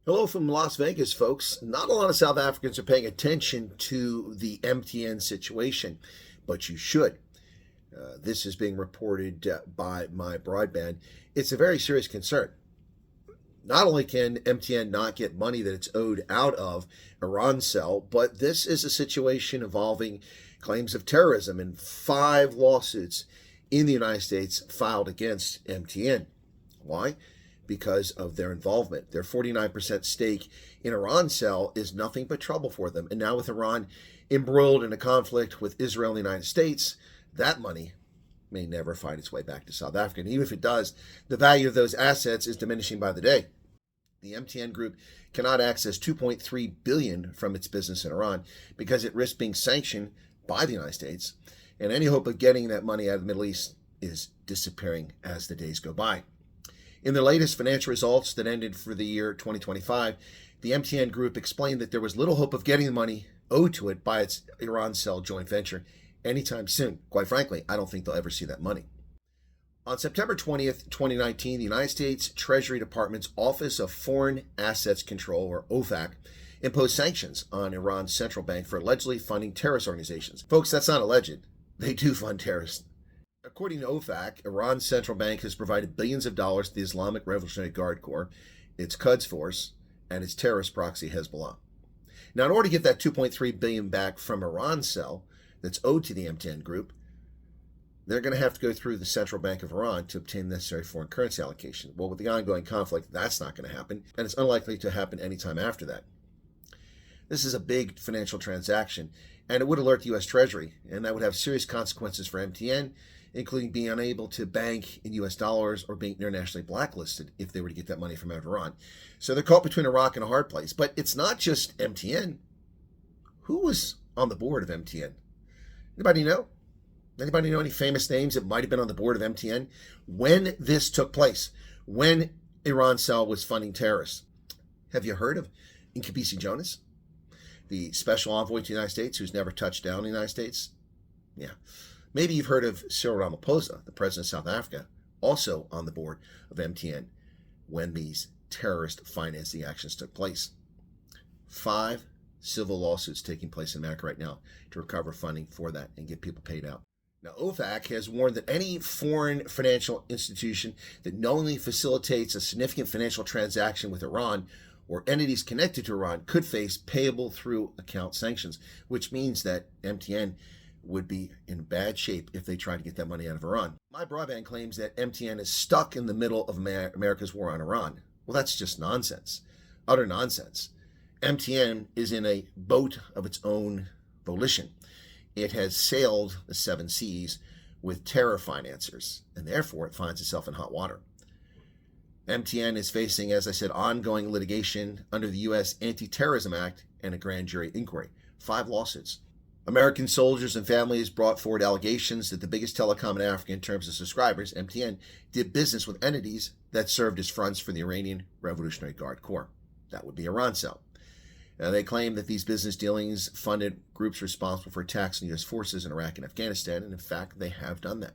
Hello from Las Vegas, folks. Not a lot of South Africans are paying attention to the MTN situation, but you should. This is being reported by my broadband. It's a very serious concern. Not only can MTN not get money that it's owed out of Arancel, but this is a situation involving claims of terrorism and 5 lawsuits in the United States filed against MTN. Why? Because of their involvement. Their 49% stake in Arancel is nothing but trouble for them. And now with Iran embroiled in a conflict with Israel and the United States, that money may never find its way back to South Africa. And even if it does, the value of those assets is diminishing by the day. The MTN group cannot access $2.3 billion from its business in Iran because it risks being sanctioned by the United States. And any hope of getting that money out of the Middle East is disappearing as the days go by. In their latest financial results that ended for the year 2025, the MTN group explained that there was little hope of getting the money owed to it by its Arancel joint venture anytime soon. Quite frankly, I don't think they'll ever see that money. On September 20th, 2019, the United States Treasury Department's Office of Foreign Assets Control, or OFAC, imposed sanctions on Iran's central bank for allegedly funding terrorist organizations. Folks, that's not alleged. They do fund terrorists. According to OFAC, Iran's central bank has provided billions of dollars to the Islamic Revolutionary Guard Corps, its Quds Force, and its terrorist proxy Hezbollah. Now, in order to get that $2.3 billion back from Arancel that's owed to the MTN group, they're going to have to go through the Central Bank of Iran to obtain necessary foreign currency allocation. Well, with the ongoing conflict, that's not going to happen, and it's unlikely to happen anytime after that. This is a big financial transaction, and it would alert the U.S. Treasury, and that would have serious consequences for MTN, including being unable to bank in U.S. dollars or being internationally blacklisted if they were to get that money from out of Iran. So they're caught between a rock and a hard place. But it's not just MTN. Who was on the board of MTN? Anybody know? Anybody know any famous names that might have been on the board of MTN when this took place, when Arancel was funding terrorists? Have you heard of Nkebisi Jonas, the special envoy to the United States who's never touched down in the United States? Yeah. Maybe you've heard of Cyril Ramaphosa, the president of South Africa, also on the board of MTN when these terrorist financing actions took place. 5 civil lawsuits taking place in America right now to recover funding for that and get people paid out. Now, OFAC has warned that any foreign financial institution that knowingly facilitates a significant financial transaction with Iran or entities connected to Iran could face payable through account sanctions, which means that MTN would be in bad shape if they try to get that money out of Iran. My broadband claims that MTN is stuck in the middle of America's war on Iran. Well, that's just nonsense. Utter nonsense. MTN is in a boat of its own volition. It has sailed the 7 seas with terror financiers, and therefore it finds itself in hot water. MTN is facing, as I said, ongoing litigation under the U.S. Anti-Terrorism Act and a grand jury inquiry. 5 lawsuits. American soldiers and families brought forward allegations that the biggest telecom in Africa in terms of subscribers, MTN, did business with entities that served as fronts for the Iranian Revolutionary Guard Corps. That would be Arancel. They claim that these business dealings funded groups responsible for attacks on U.S. forces in Iraq and Afghanistan, and in fact, they have done that.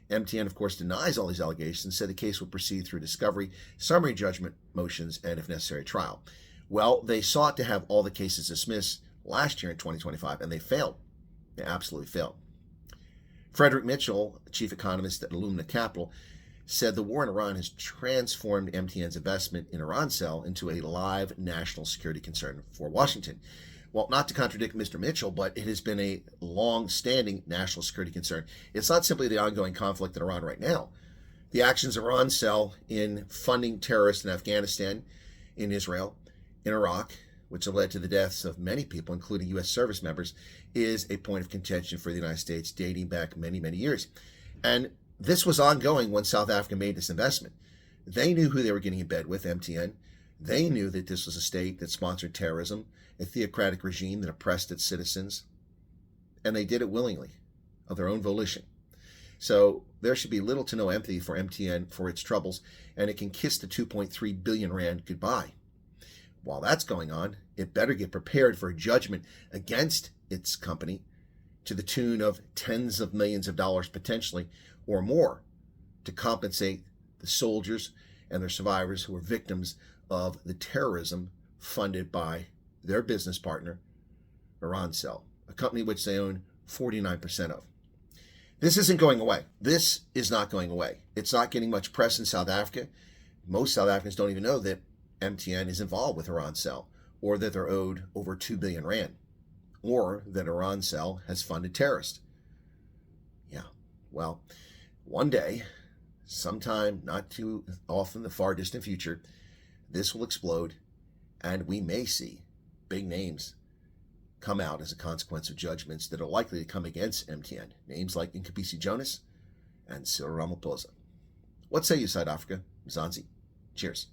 MTN, of course, denies all these allegations and said the case would proceed through discovery, summary judgment motions, and, if necessary, trial. Well, they sought to have all the cases dismissed last year in 2025, and they failed. They absolutely failed. Frederick Mitchell, chief economist at Illumina Capital, said the war in Iran has transformed MTN's investment in Arancel into a live national security concern for Washington. Well, not to contradict Mr. Mitchell, but it has been a long-standing national security concern. It's not simply the ongoing conflict in Iran right now. The actions of Arancel in funding terrorists in Afghanistan, in Israel, in Iraq, which have led to the deaths of many people, including U.S. service members, is a point of contention for the United States dating back many, many years. And this was ongoing when South Africa made this investment. They knew who they were getting in bed with, MTN. They knew that this was a state that sponsored terrorism, a theocratic regime that oppressed its citizens, and they did it willingly, of their own volition. So there should be little to no empathy for MTN for its troubles, and it can kiss the 2.3 billion rand goodbye. While that's going on, it better get prepared for a judgment against its company to the tune of tens of millions of dollars potentially or more to compensate the soldiers and their survivors who were victims of the terrorism funded by their business partner, Irancell, a company which they own 49% of. This isn't going away. This is not going away. It's not getting much press in South Africa. Most South Africans don't even know that MTN is involved with Irancell, or that they're owed over 2 billion rand, or that Irancell has funded terrorists. Yeah, well, one day, sometime not too often in the far distant future, this will explode, and we may see big names come out as a consequence of judgments that are likely to come against MTN. Names like Nkabisi Jonas and Cyril Ramaphosa. What say you, South Africa? Mzansi. Cheers.